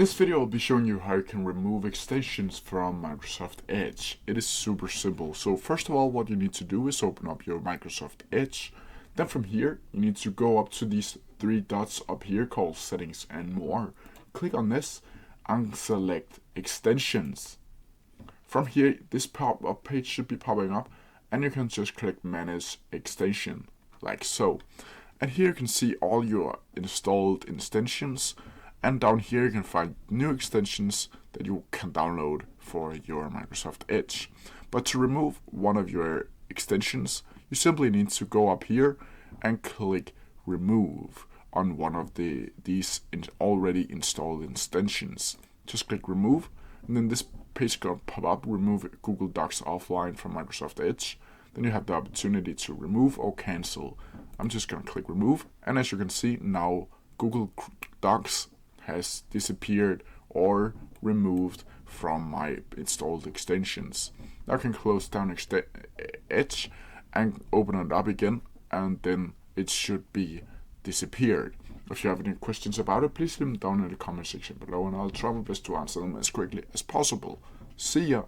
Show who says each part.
Speaker 1: this video I'll be showing you how you can remove extensions from Microsoft Edge. It is super simple. So first of all, what you need to do is open up your Microsoft Edge. Then from here, you need to go up to these three dots up here called Settings and More. Click on this and select Extensions. From here, this pop-up page should be popping up, and you can just click Manage Extension, like so. And here you can see all your installed extensions. And down here you can find new extensions that you can download for your Microsoft Edge. But to remove one of your extensions, you simply need to go up here and click Remove on one of these already installed extensions. Just click Remove, and then this page is going to pop up, Remove Google Docs offline from Microsoft Edge. Then you have the opportunity to remove or cancel. I'm just going to click Remove, and as you can see now, Google Docs has disappeared or removed from my installed extensions. Now I can close down Edge and open it up again, and then it should be disappeared. If you have any questions about it, please leave them down in the comment section below, and I'll try my best to answer them as quickly as possible. See ya!